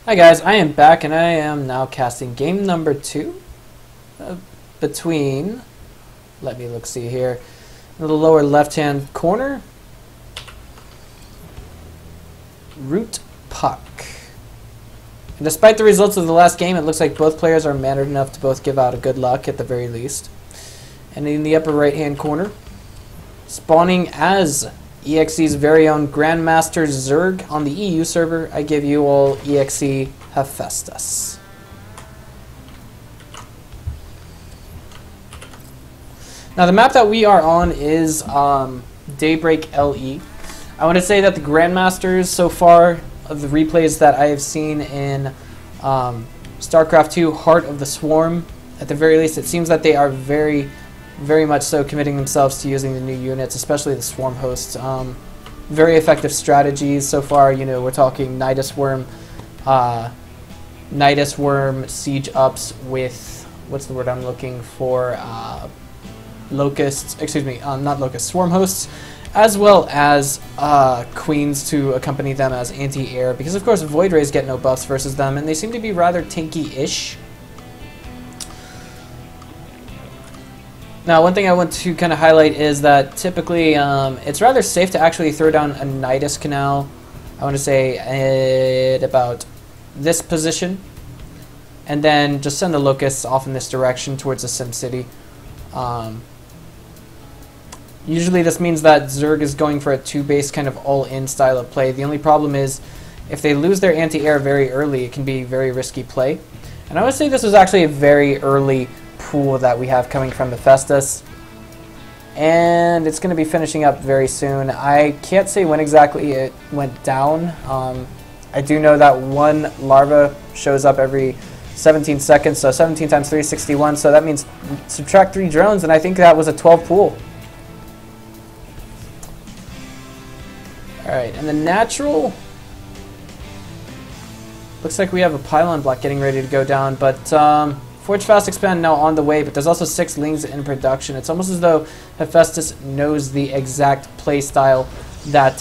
Hi guys, I am back and I am now casting game number 2 between, let me see here, in the lower left hand corner, puCK. And despite the results of the last game, it looks like both players are mannered enough to both give out a good luck at the very least. And in the upper right hand corner, spawning as eXeA's very own Grandmaster Zerg on the EU server, I give you all eXeA Hephaistas. Now the map that we are on is Daybreak LE. I want to say that the Grandmasters so far, of the replays that I have seen in StarCraft 2 Heart of the Swarm, at the very least, it seems that they are very much so committing themselves to using the new units, especially the Swarm hosts. Very effective strategies so far. You know, we're talking Nidus Worm siege ups with, what's the word I'm looking for? Locusts, excuse me, not locusts, Swarm hosts, as well as queens to accompany them as anti-air, because of course Void Rays get no buffs versus them, and they seem to be rather tanky-ish. Now, one thing I want to kind of highlight is that typically it's rather safe to actually throw down a Nidus Canal, I want to say at about this position, and then just send the Locusts off in this direction towards the Sim City. Usually this means that Zerg is going for a 2-base kind of all-in style of play. The only problem is if they lose their anti-air very early, it can be very risky play. And I would say this was actually a very early pool that we have coming from the Hephaistas, and it's going to be finishing up very soon. I can't say when exactly it went down. I do know that one larva shows up every 17 seconds, so 17 times 3 is 61, so that means subtract 3 drones, and I think that was a 12 pool. Alright, and the natural, looks like we have a pylon block getting ready to go down, but Forge Fast Expand now on the way, but there's also 6 Lings in production. It's almost as though Hephaistas knows the exact play style that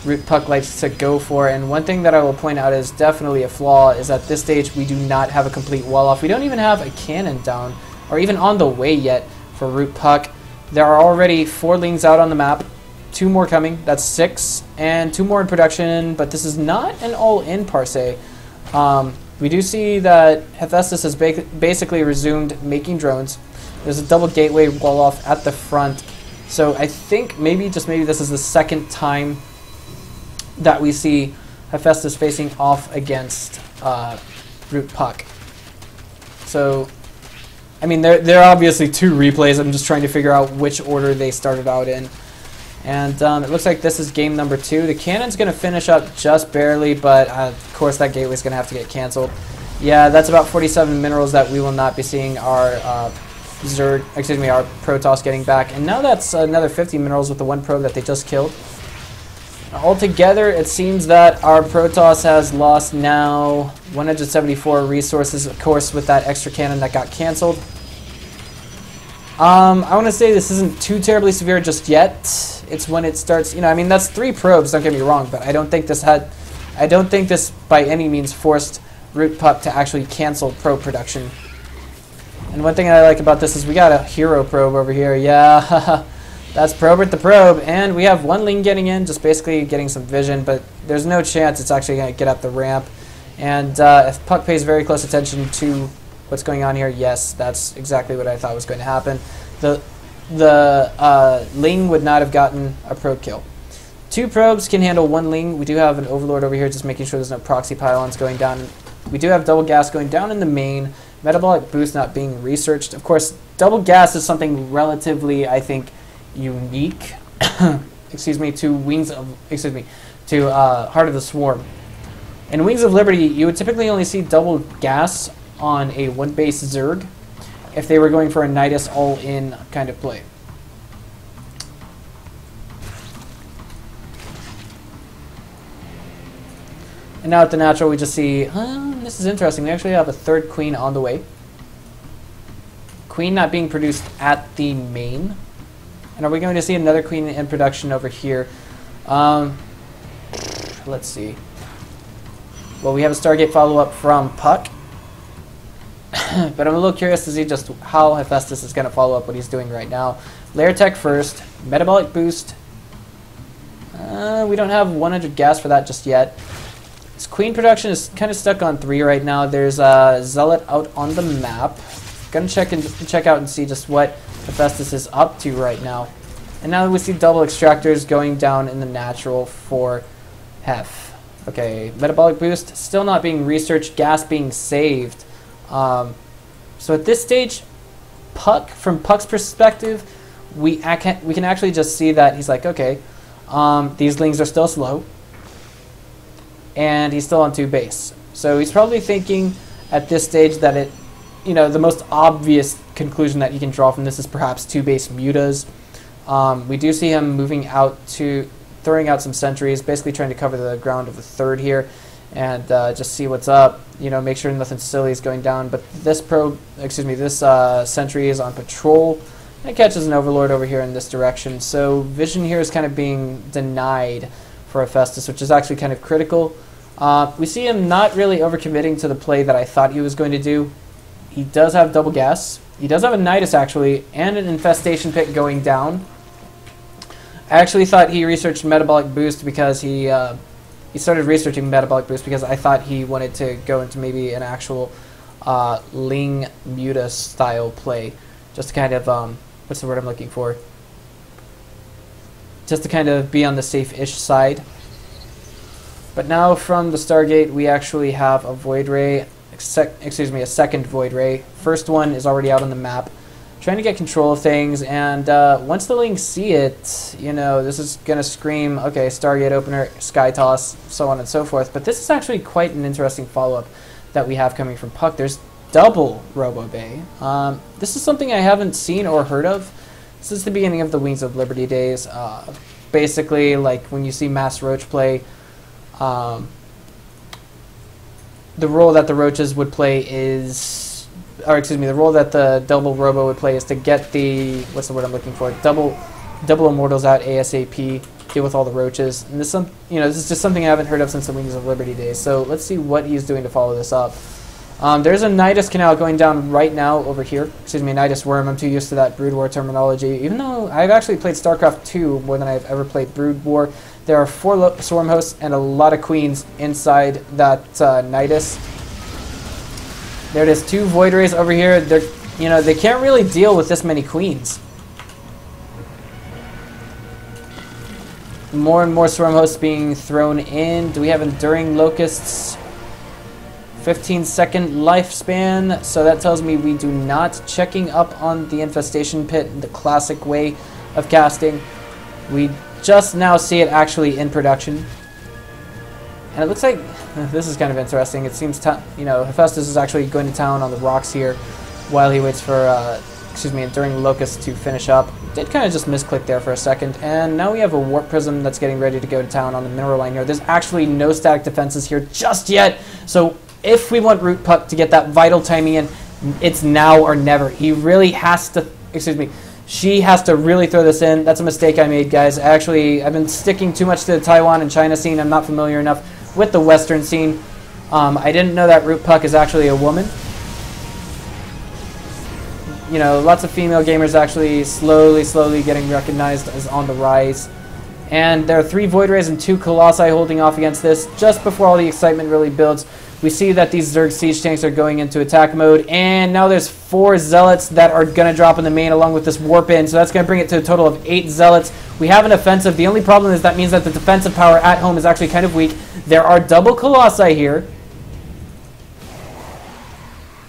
puCK likes to go for. And one thing that I will point out is definitely a flaw is at this stage we do not have a complete wall off. We don't even have a cannon down or even on the way yet for puCK. There are already 4 Lings out on the map, 2 more coming, that's 6, and 2 more in production, but this is not an all-in per se. We do see that Hephaistas has basically resumed making drones. There's a double gateway wall off at the front. So I think maybe, just maybe, this is the second time that we see Hephaistas facing off against puCK. So, I mean, there are obviously 2 replays. I'm just trying to figure out which order they started out in. And it looks like this is game number 2. The cannon's going to finish up just barely, but of course that gateway's going to have to get canceled. Yeah, that's about 47 minerals that we will not be seeing our our Protoss getting back. And now that's another 50 minerals with the 1 probe that they just killed. Altogether, it seems that our Protoss has lost now 174 resources, of course, with that extra cannon that got canceled. I want to say this isn't too terribly severe just yet. It's when it starts, you know, I mean, that's 3 probes, don't get me wrong, but I don't think this by any means forced puCK to actually cancel probe production. And one thing I like about this is we got a hero probe over here. Yeah, that's Probert the probe, and we have 1 Ling getting in, just basically getting some vision, but there's no chance it's actually going to get up the ramp. And if puCK pays very close attention to what's going on here, yes, that's exactly what I thought was going to happen. The Ling would not have gotten a probe kill. 2 probes can handle 1 Ling. We do have an Overlord over here just making sure there's no proxy pylons going down. We do have double gas going down in the main. Metabolic boost not being researched. Of course, double gas is something relatively, I think, unique excuse me, to Heart of the Swarm. In Wings of Liberty, you would typically only see double gas on a 1-base Zerg if they were going for a Nidus all-in kind of play. And now at the natural we just see, this is interesting, we actually have a 3rd queen on the way. Queen not being produced at the main. And are we going to see another queen in production over here? Let's see. Well, we have a Stargate follow-up from puCK. But I'm a little curious to see just how Hephaistas is going to follow up what he's doing right now. Layer Tech first. Metabolic Boost. We don't have 100 gas for that just yet. His Queen production is kind of stuck on 3 right now. There's a Zealot out on the map. Gonna check out and see just what Hephaistas is up to right now. And now we see double extractors going down in the natural for Hef. Okay, Metabolic Boost still not being researched, gas being saved. So at this stage, puCK, from puCK's perspective, we can actually just see that he's like, okay, these lings are still slow, and he's still on 2 base. So he's probably thinking at this stage that the most obvious conclusion that you can draw from this is perhaps 2 base mutas. We do see him moving out to throwing out some sentries, basically trying to cover the ground of the 3rd here, and just see what's up. Make sure nothing silly is going down. But this sentry is on patrol. And it catches an Overlord over here in this direction. So vision here is kind of being denied for Hephaistas, which is actually kind of critical. We see him not really overcommitting to the play that I thought he was going to do. He does have double gas. He does have a Nidus, actually, and an Infestation Pit going down. I actually thought he researched Metabolic Boost because he started researching Metabolic Boost because I thought he wanted to go into maybe an actual Ling Muta style play. Just to kind of, what's the word I'm looking for? Just to kind of be on the safe-ish side. But now from the Stargate, we actually have a Void Ray, a second Void Ray. First one is already out on the map, trying to get control of things, and once the Lings see it, this is going to scream, okay, Stargate opener, Sky Toss, so on and so forth. But this is actually quite an interesting follow-up that we have coming from puCK. There's double Robo Bay. This is something I haven't seen or heard of since the beginning of the Wings of Liberty days. Basically, like when you see Mass Roach play, the role that the Roaches would play is, the role that the double Robo would play is to get the, what's the word I'm looking for, double Immortals out ASAP, deal with all the Roaches. And this is just something I haven't heard of since the Wings of Liberty days. So let's see what he's doing to follow this up. There's a Nidus Canal going down right now over here. A Nidus Worm. I'm too used to that Brood War terminology. Even though I've actually played StarCraft 2 more than I've ever played Brood War, there are 4 Swarm Hosts and a lot of Queens inside that Nidus. There it is, 2 Void Rays over here. They can't really deal with this many Queens. More and more Swarm Hosts being thrown in. Do we have Enduring Locusts? 15-second lifespan, so that tells me we do not checking up on the Infestation Pit the classic way of casting. We just now see it actually in production. And it looks like, this is kind of interesting, it seems, Hephaistas is actually going to town on the rocks here while he waits for, Enduring Locust to finish up. Did kind of just misclick there for a second, and now we have a Warp Prism that's getting ready to go to town on the mineral line here. There's actually no static defenses here just yet, so if we want Root puCK to get that vital timing in, it's now or never. He really has to, she has to really throw this in. That's a mistake I made, guys. I've been sticking too much to the Taiwan and China scene. I'm not familiar enough with the Western scene. I didn't know that Root puCK is actually a woman. Lots of female gamers actually slowly getting recognized as on the rise. And there are 3 Void Rays and 2 Colossi holding off against this just before all the excitement really builds. We see that these Zerg siege tanks are going into attack mode, and now there's 4 Zealots that are going to drop in the main along with this Warp in, so that's going to bring it to a total of 8 Zealots. We have an offensive. The only problem is that means that the defensive power at home is actually kind of weak. There are double Colossi here,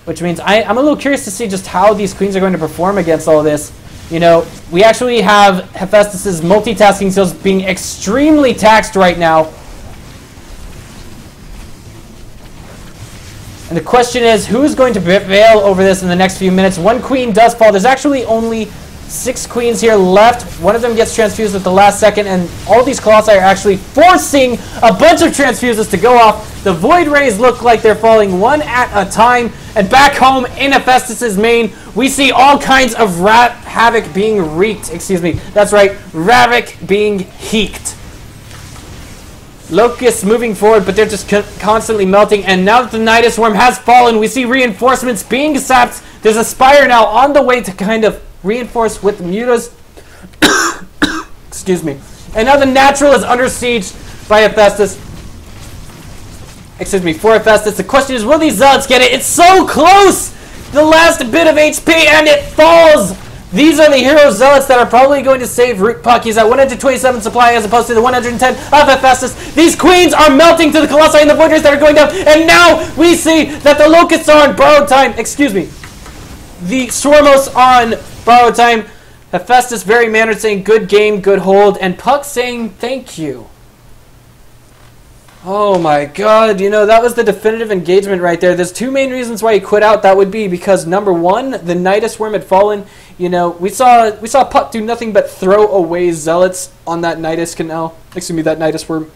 which means I'm a little curious to see just how these Queens are going to perform against all this. We actually have Hephaistas' multitasking skills being extremely taxed right now. And the question is, who is going to prevail over this in the next few minutes? 1 Queen does fall. There's actually only 6 Queens here left. One of them gets transfused at the last second, and all these Colossi are actually forcing a bunch of transfuses to go off. The Void Rays look like they're falling one at a time. And back home in Hephaistas' main, we see all kinds of havoc being wreaked. That's right, Ravik being heeked. Locusts moving forward, but they're just constantly melting. And now that the Nidus Worm has fallen, we see reinforcements being sapped. There's a Spire now on the way to kind of reinforce with mutas. Excuse me. And now the Natural is under siege by Hephaistas. Excuse me, for Hephaistas. The question is, will these Zealots get it? It's so close! The last bit of HP, and it falls! These are the hero Zealots that are probably going to save puCK. He's at 127 supply as opposed to the 110 of Hephaistas. These queens are melting to the Colossi and the Void Rays that are going down. And now we see that the Locusts are on borrowed time. Excuse me. The Swarmos on borrowed time. Hephaistas very mannered saying good game, good hold. And puCK saying thank you. Oh my god, you know, that was the definitive engagement right there. There's two main reasons why he quit out. That would be because, number one, the Nidus Worm had fallen. You know, we saw puCK do nothing but throw away Zealots on that Nidus Canal. Excuse me, that Nidus Worm.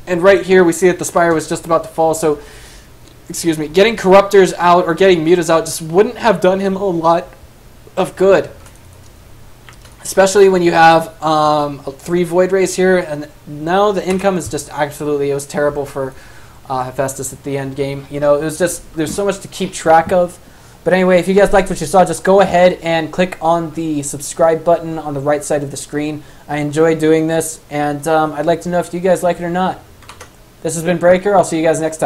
And right here, we see that the Spire was just about to fall. So, excuse me, getting Corruptors out or getting Mutas out just wouldn't have done him a lot of good. Especially when you have 3 Void Rays here, and now the income is just absolutely, it was terrible for Hephaistas at the end game. You know, it was just, there's so much to keep track of. But anyway, if you guys liked what you saw, just go ahead and click on the subscribe button on the right side of the screen. I enjoy doing this, and I'd like to know if you guys like it or not. This has been Breaker. I'll see you guys next time.